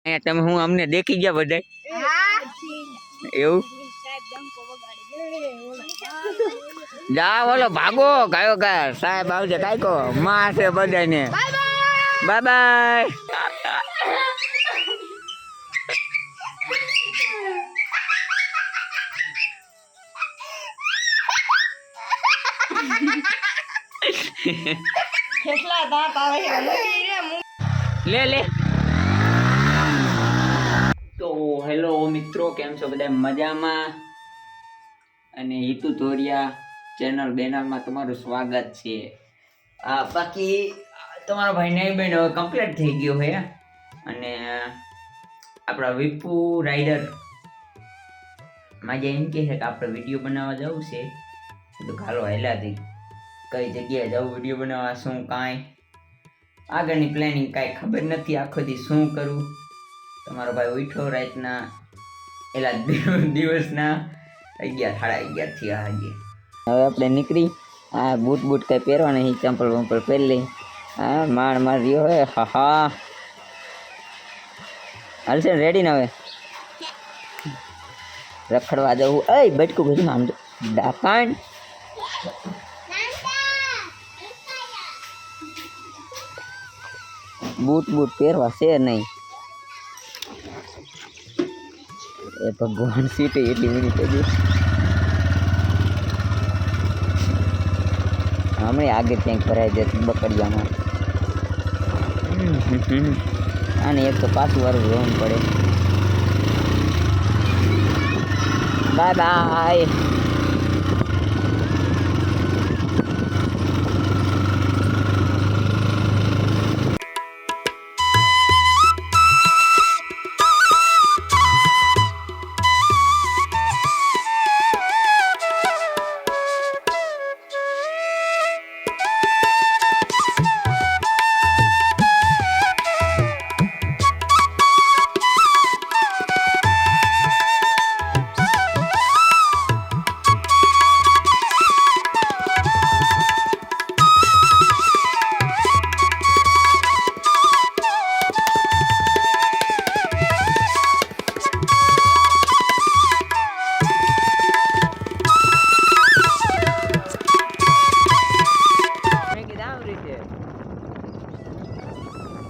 તમે હું અમને દેખી ગયા બધા એવું જા બોલો ભાગો કયો કા સાહેબ આવજે કાયકો માં છે બધાને બાય બાય કેટલા દાંત આવે લે લે તો હેલો મિત્રો કેમ છો બધા મજામાં અને હિતુ ધોરિયા ચેનલ બેનરમાં તમારું સ્વાગત છે બાકી તમારો ભાઈ નહીં બેન હવે કમ્પ્લીટ થઈ ગયો છે અને આપણા વિપુ રાઈડર માજે એમ કહે છે કે આપણે વિડીયો બનાવવા જવું છે તો ખાલો હેલાથી કઈ જગ્યાએ જવું વિડીયો બનાવવા શું કાંઈ આગળની પ્લાનિંગ કાંઈ ખબર નથી આખો દી શું કરું તમારો ભાઈ ઉઠો રાતના એલા દિવસના 11:30 થયા હજી હવે આપણે નીકળી આ બૂટ કઈ પહેરવા નહીં ચંપલ વંપલ પહેરી લઈ હા માર રહ્યો હે હા હાલશે રેડી ને હવે રખડવા જવું એ બટકું ભરી આમ ડાકાણ બૂટ પહેરવા છે નહીં એ ભગવાન સીટે એટલી બધી પડી હમણાં આગળ ક્યાંક ભરાઈ જતી બકડિયામાં અને એક તો પાછું વાળું રોવું પડે બાય બાય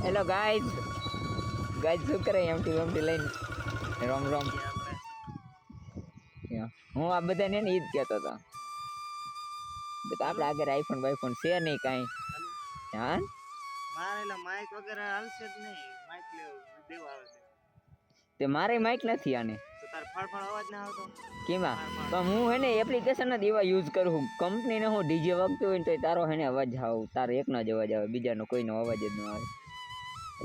હેલો ગાઈઝ શું કરે એમટી લઈને રોમ હું આ બધાને ઈ જ કહેતો હતો આપણે આગળ આઈફોન બાઈફોન છે નહીં કાંઈ હા મારેલા માઈક વગેરે હાલશે જ નહીં માઈક દેવા આવે છે તે મારે માઈક નથી આને તો તાર ફાળફાળ અવાજ ના આવતો કેમાં તો હું હેને એપ્લિકેશન જ એવા યુઝ કરું કંપનીને હું ડીજે વાગતું હોય ને તો તારો હેને અવાજ આવ તારો એકનો જ અવાજ આવે બીજાનો કોઈનો અવાજ જ ન આવે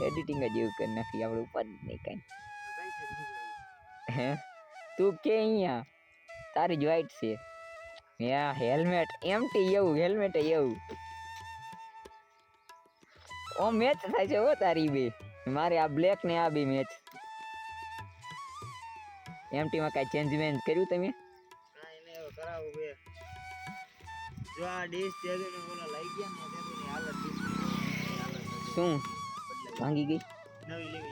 એડિટિંગ જ એવું કરી નાખી આપણે ઉપર નહીં કાંઈ હે તું કે અહીંયા તારી જ વાઈટ છે યા હેલ્મેટ એમટી એવું હેલ્મેટ એવું ઓ મેચ થાય છે હો તારી બે મારે આ બ્લેક ને આ બી મેચ એમટીમાં કાંઈ ચેન્જમેન્ટ કર્યું તમે કાંઈ નહીં કરાવું બે જો આ ડીશ તેગીને બોલા લઈ ગયા ને તેની હાલત શું भांगी गई नवी लेवी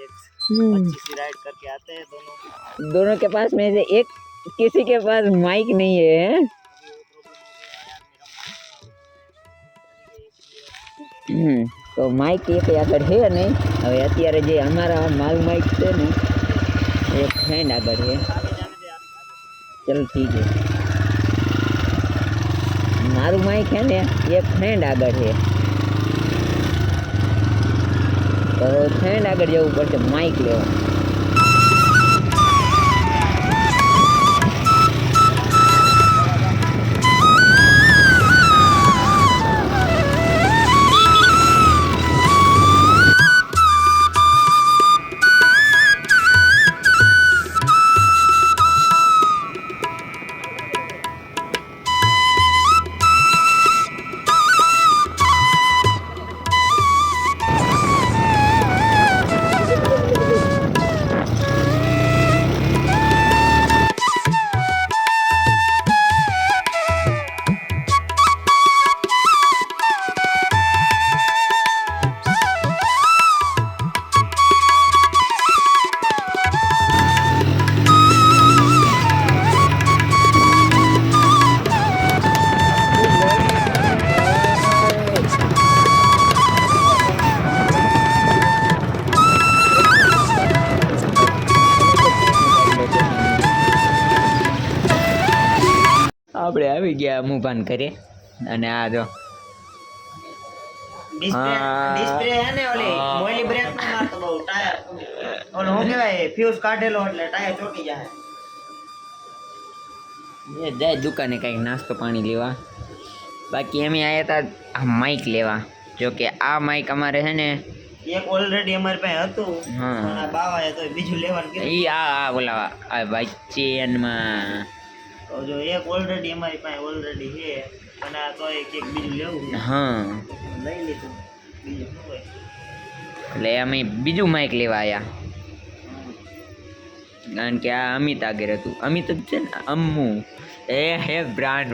एक 25 राइड करके आते हैं दोनों के पास में से एक किसी के पास माइक नहीं है तो माइक एक આગળ है नहीं હવે અત્યારે જે અમારા માલ માइक છે ને એક ફ્રેન્ડ આગળ है चलो ठीक है મારું માइक है ને એક ફ્રેન્ડ આગળ है તો ફ્રેન્ડ આગળ જવું પડશે માઇક લેવા આપણે આવી ગયા મુભાન કરે અને આ જો ડિસ્પ્લે હે ને ઓલી મોઈલી બ્રેક નો મારતો બહુ ટાયર ઓલો હું કહેવાય ફ્યુઝ કાઢેલો એટલે ટાયર ચોટી જાય એ જાય દુકાને કંઈક નાસ્તો પાણી લેવા બાકી અમે આવ્યા હતા આ માઇક લેવા જો કે આ માઇક અમારે છે ને એક ઓલરેડી અમારી પાસે હતું હા. પણ આ બાવાએ તો બીજું લેવાનું કીધું ઈ આ ઓલા આ વચ્ચેનમાં તો જો એક ઓલરેડી અમારી પાસે ઓલરેડી છે અને આ તો એક બીજું લેવું છે. હા લઈ લીધું બીજું શું હોય એટલે અમે બીજું માઇક લેવા આવ્યા કારણ કે આ અમિત આગળ હતું અમિત જ છે ને અમ્મુ એ હે બ્રાન્ડ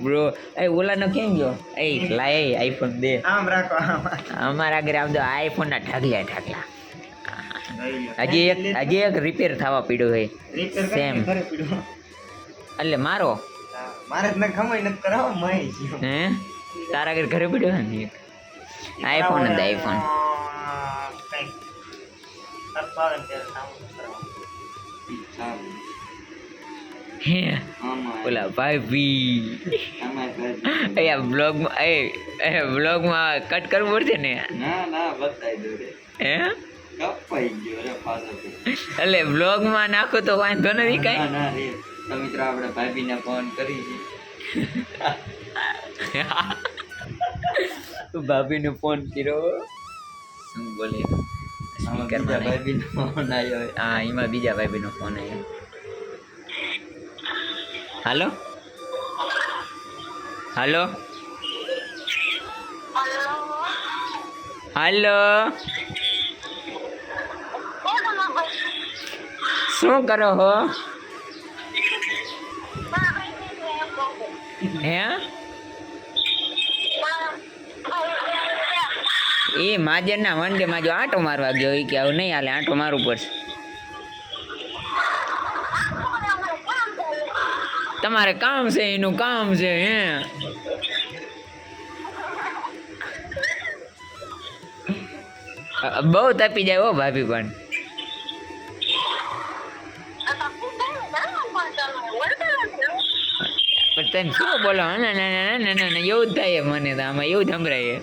બ્રો એ ઓલાનો કેમ ગયો એ લાય આઈફોન દે આમ રાખો આમ અમારા આગળ આમ તો આઈફોનના ઢગલા ઢગલા લઈ લો. હજી એક રિપેર થવા પડ્યો છે રિપેર સેમ. કરી ઘરે પીડ્યો. એટલે મારો હા, મારે જ મેં ખમાઈ નથી કરાવો મહી ગયો. હે તારા આગળ ઘરે પડ્યો છે ને એક આઈફોન જ આઈફોન કંઈક તપાવે ને ત્યારે કામ કરાવો. હે ઓલા ભાઈ અહીંયા બ્લોગમાં કટ કરવું પડશે ને ના બતાવી દો રે હે કપાઈ ગયો રે પાછો એટલે બ્લોગમાં નાખો તો વાંધો નથી કઈ ના રે તો મિત્રો આપણે ભાભીને ફોન કરી તું ભાભીને ફોન કર્યો શું બોલે સ્પીકરમાં ભાભીનો ફોન આવ્યો હા એમાં બીજા ભાભીનો ફોન આવ્યો હાલો હાલો હાલો શું કરો હો હે એ માજરના વનડે માં જો આંટો મારવા ગયો એ કે આવું નહીં હાલે આંટો મારવું પડશે તમારે કામ છે એનું કામ છે હે બહુ તપી જાય હો ભાભી પણ તમે શું બોલો ના ના ના ના ના ના એવું જ થાય મને તો આમાં એવું જ સંભળાય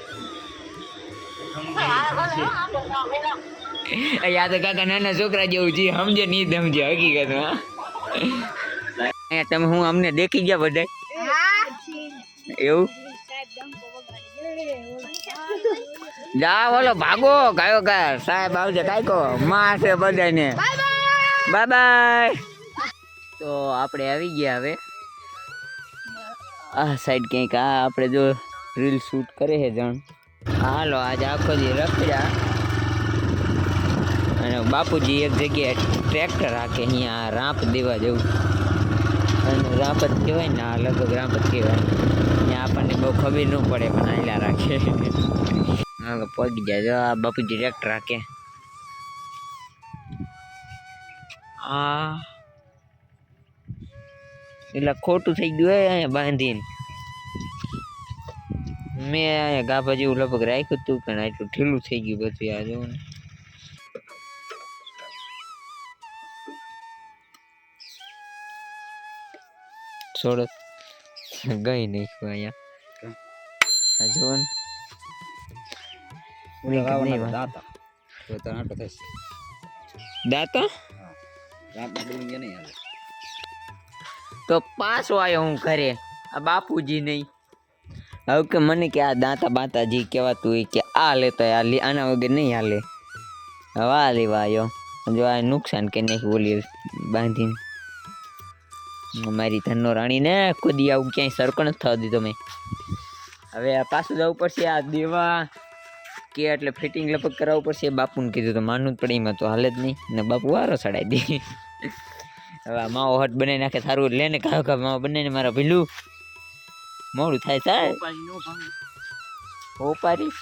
યા તો કાકા નાના છોકરા જેવું છે સમજે નહીં સમજે હકીકતમાં તમે હું અમને દેખી ગયા બધા એવું જા બોલો ભાગો કયો કા સાહેબ આવશે કાયકો માં છે બધાને બાય બાય તો આપણે આવી ગયા હવે આ સાઈડ ક્યાંક આ આપણે જો રીલ શૂટ કરે છે જણ હાલો આજે આખો દી રખડ્યા અને બાપુજી એક જગ્યાએ ટ્રેક્ટર રાખે અહીંયા રાંપ દેવા જવું અને રાંપ જ કહેવાય ને આ લગભગ રાંપ જ કહેવાય ત્યાં આપણને બહુ ખબર ન પડે પણ આયલા રાખે હાલો પગી જાય જો આ બાપુજી ટ્રેક્ટર રાખે આ એટલે ખોટું થઈ ગયું હોય અહીંયા બાંધીને મેં અહીંયા ગાભા જેવું લગભગ રાખ્યું હતું પણ આટલું ઢીલું થઈ ગયું બધું આ જોવું ને છોડો ગઈ નાખ્યું અહીંયા આ જોવો ને દાતા તો પાછો આવ્યો હું ઘરે આ બાપુજી નહીં હવે કે મને કે આ દાંતા બાતાજી કહેવાતું હોય કે આ લેતો આના વગર નહીં હાલે હવે આ લેવા આવ્યો જો આ નુકસાન કે નહીં બોલી બાંધીને મારી ધનનો રાણીને કુદી આવું ક્યાંય સરકો નથી થવા દીધો મેં હવે આ પાછું જવું પડશે આ દેવા કે એટલે ફિટિંગ લગભગ કરાવવું પડશે બાપુને કીધું તો માનવું જ પડે એમાં તો હાલે જ નહીં ને બાપુ વારો ચડાવી દે હવે આ માવો હટ બનાવી નાખે સારું લે ને કાં કાં માવો બનાવીને મારા ભીલું મોડું થાય થાય ઓપારી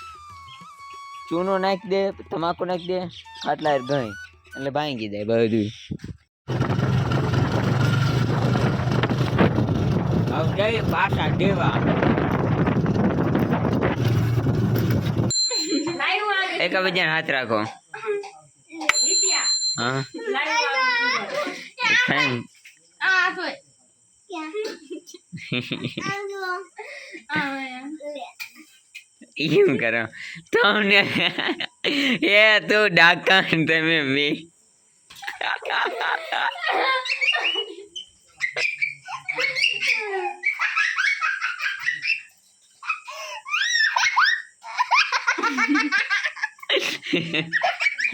ચૂનો નાખી દે તમાકુ નાખી દે આટલા ગઈ એટલે ભાંગી દે બધું હવે પાછા દેવા એકબીજાને હાથ રાખો હા એમ કરો તમને એ તું ડાકા તમે બે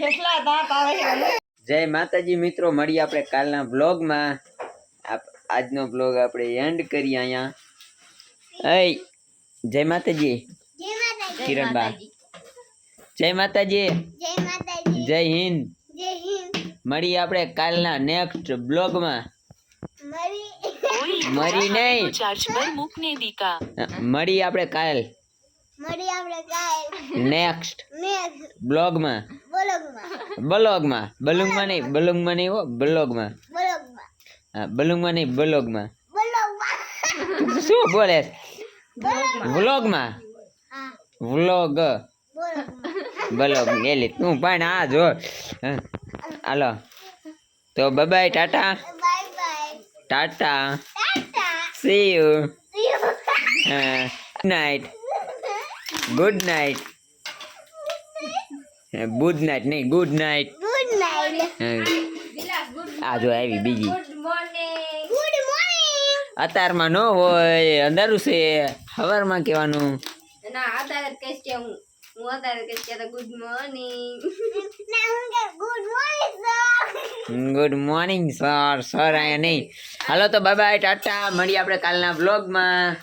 કેટલા દાંત આવે છે? જય માતાજી મિત્રો, મળીએ આપણે કાલના બ્લોગમાં. આજનો બ્લોગ આપણે એન્ડ કરીએ અહીંયા. જય માતાજી કિરણબા, જય માતાજી, જય હિન્દ. મળીએ આપણે કાલના નેક્સ્ટ બ્લોગમાં. મરી નહીં, મળીએ આપણે કાલ નેક્સ્ટ બ્લોગમાં. બ્લોગમાં નહીં હો, બ્લોગમાં. હા, બ્લોગમાં નહીં, બ્લોગમાં. શું બોલે? વ્લોગમાં. વ્લોગ બ્લોગ એલી તું પણ આ જો. હાલો તો bye, tata tata, see you, night, good night. Good night નહીં, ગુડ નાઇટ. આ જો આવી બીજી. અત્યારમાં ન હોય, અંધારું છે. સવારમાં કહેવાનું. Good morning sir. સર આયા નહીં. હાલો તો બાય, ટાટા. મળીએ આપણે કાલના બ્લોગમાં.